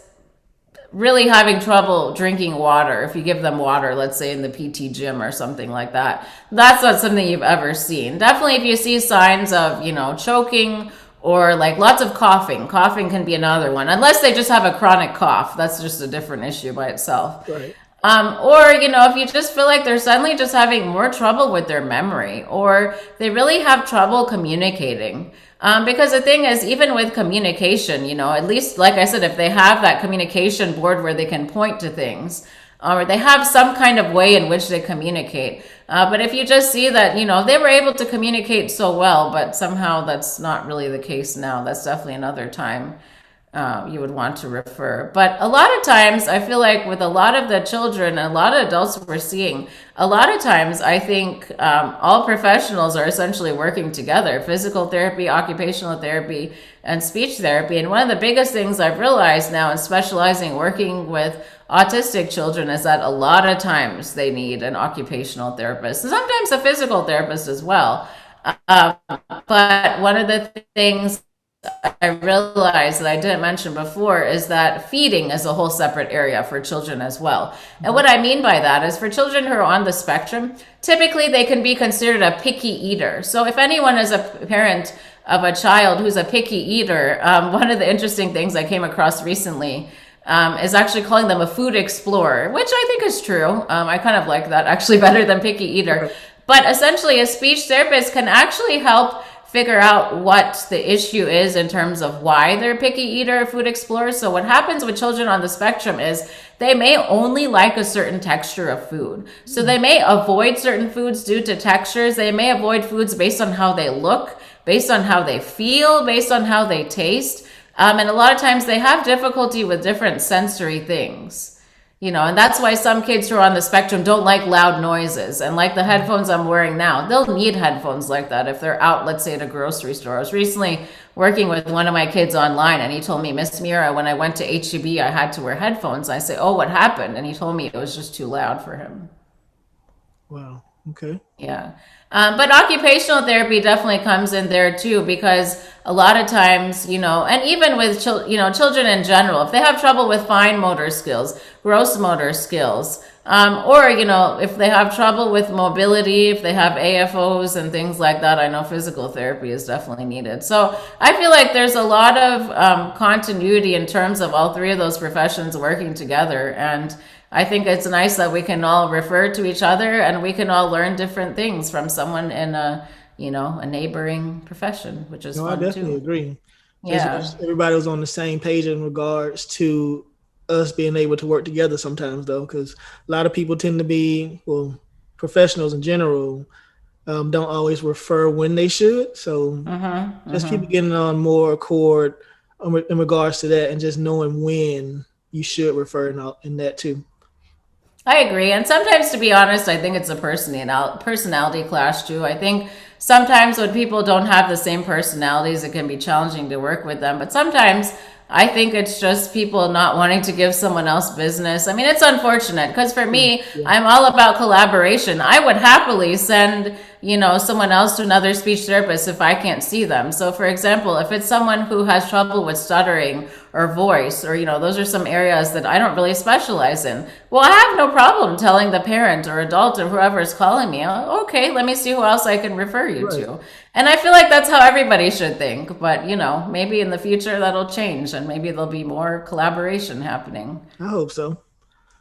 really having trouble drinking water, if you give them water, let's say in the PT gym or something like that, that's not something you've ever seen. Definitely if you see signs of, choking or like lots of coughing can be another one, unless they just have a chronic cough. That's just a different issue by itself. Right. Or, if you just feel like they're suddenly just having more trouble with their memory, or they really have trouble communicating. Because the thing is, even with communication, at least, like I said, if they have that communication board where they can point to things, or they have some kind of way in which they communicate. But if you just see that, they were able to communicate so well, but somehow that's not really the case now, that's definitely another time you would want to refer. But a lot of times, I feel like with a lot of the children and a lot of adults we're seeing, a lot of times I think all professionals are essentially working together: physical therapy, occupational therapy, and speech therapy. And one of the biggest things I've realized now in specializing working with autistic children is that a lot of times they need an occupational therapist, and sometimes a physical therapist as well. But one of the things I realized that I didn't mention before is that feeding is a whole separate area for children as well. And what I mean by that is for children who are on the spectrum, typically they can be considered a picky eater. So if anyone is a parent of a child who's a picky eater, one of the interesting things I came across recently is actually calling them a food explorer, which I think is true. I kind of like that actually better than picky eater. But essentially a speech therapist can actually help figure out what the issue is in terms of why they're picky eater or food explorer. So what happens with children on the spectrum is they may only like a certain texture of food. So they may avoid certain foods due to textures. They may avoid foods based on how they look, based on how they feel, based on how they taste. And a lot of times they have difficulty with different sensory things. And that's why some kids who are on the spectrum don't like loud noises. And like the headphones I'm wearing now, they'll need headphones like that if they're out, let's say, at a grocery store. I was recently working with one of my kids online, and he told me, Miss Meera, when I went to HEB, I had to wear headphones. I say, oh, what happened? And he told me it was just too loud for him. Wow. Okay. Yeah. But occupational therapy definitely comes in there too, because a lot of times, and even with children in general, if they have trouble with fine motor skills, gross motor skills, or, if they have trouble with mobility, if they have AFOs and things like that, I know physical therapy is definitely needed. So I feel like there's a lot of continuity in terms of all three of those professions working together. And I think it's nice that we can all refer to each other and we can all learn different things from someone in a neighboring profession, which is fun too. I definitely agree. Yeah. Everybody was on the same page in regards to us being able to work together sometimes, though, because a lot of people tend to be, professionals in general, don't always refer when they should. So just people getting on more accord in regards to that, and just knowing when you should refer in that too. I agree. And sometimes, to be honest, I think it's a personality clash too. I think sometimes when people don't have the same personalities, it can be challenging to work with them. But sometimes I think it's just people not wanting to give someone else business. I mean, it's unfortunate because for me, I'm all about collaboration. I would happily send, someone else to another speech therapist if I can't see them. So for example, if it's someone who has trouble with stuttering or voice, or, those are some areas that I don't really specialize in. Well, I have no problem telling the parent or adult or whoever is calling me, okay, let me see who else I can refer you to. And I feel like that's how everybody should think. But, maybe in the future that'll change and maybe there'll be more collaboration happening. I hope so.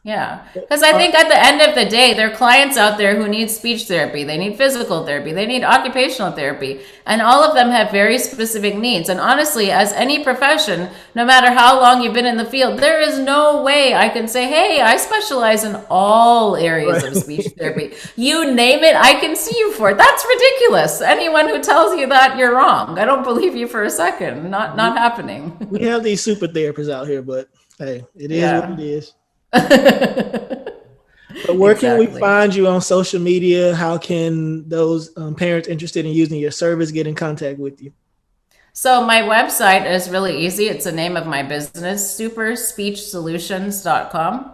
Yeah, because I think at the end of the day, there are clients out there who need speech therapy, they need physical therapy, they need occupational therapy, and all of them have very specific needs. And honestly, as any profession, no matter how long you've been in the field, there is no way I can say, hey, I specialize in all areas of speech therapy. You name it, I can see you for it. That's ridiculous. Anyone who tells you that, you're wrong. I don't believe you for a second. Not happening. We have these super therapists out here, but hey, it is what it is. But where can we find you on social media? How can those parents interested in using your service get in contact with you? So my website is really easy. It's the name of my business, superspeechsolutions.com.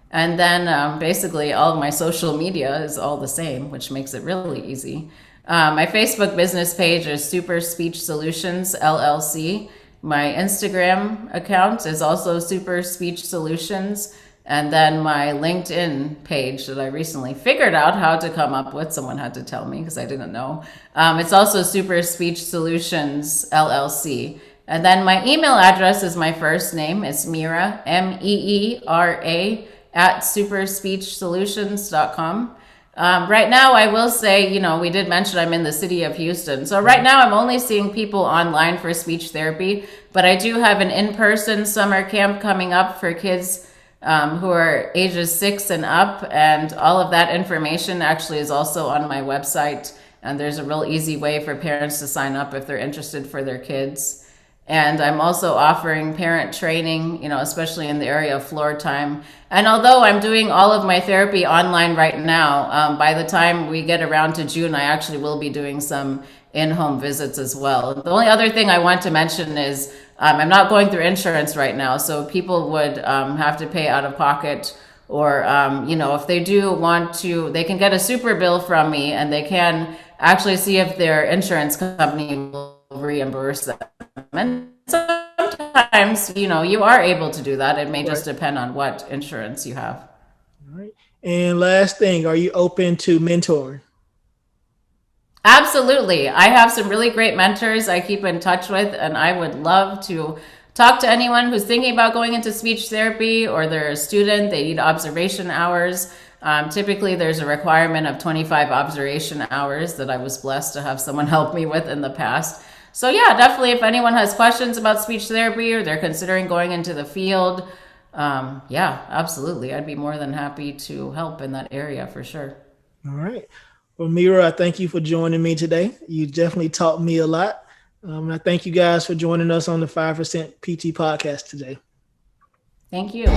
And then basically all of my social media is all the same, which makes it really easy. My Facebook business page is Super Speech Solutions LLC. My Instagram account is also Super Speech Solutions. And then my LinkedIn page that I recently figured out how to come up with, someone had to tell me because I didn't know. It's also Super Speech Solutions LLC. And then my email address is my first name. It's Meera, MEERA, at superspeechsolutions.com. Right now, I will say, we did mention I'm in the city of Houston. So right now, I'm only seeing people online for speech therapy. But I do have an in-person summer camp coming up for kids who are ages 6 and up, and all of that information actually is also on my website, and there's a real easy way for parents to sign up if they're interested for their kids. And I'm also offering parent training, especially in the area of floor time. And although I'm doing all of my therapy online right now, by the time we get around to June, I actually will be doing some in-home visits as well. The only other thing I want to mention is I'm not going through insurance right now, so people would have to pay out of pocket, or if they do want to, they can get a super bill from me, and they can actually see if their insurance company will reimburse them. And sometimes, you are able to do that. It may just depend on what insurance you have. All right. And last thing, are you open to mentoring? Absolutely. I have some really great mentors I keep in touch with, and I would love to talk to anyone who's thinking about going into speech therapy, or they're a student, they need observation hours. Typically, there's a requirement of 25 observation hours that I was blessed to have someone help me with in the past. So yeah, definitely if anyone has questions about speech therapy or they're considering going into the field, yeah, absolutely. I'd be more than happy to help in that area for sure. All right. Well, Meera, I thank you for joining me today. You definitely taught me a lot. And I thank you guys for joining us on the 5% PT podcast today. Thank you.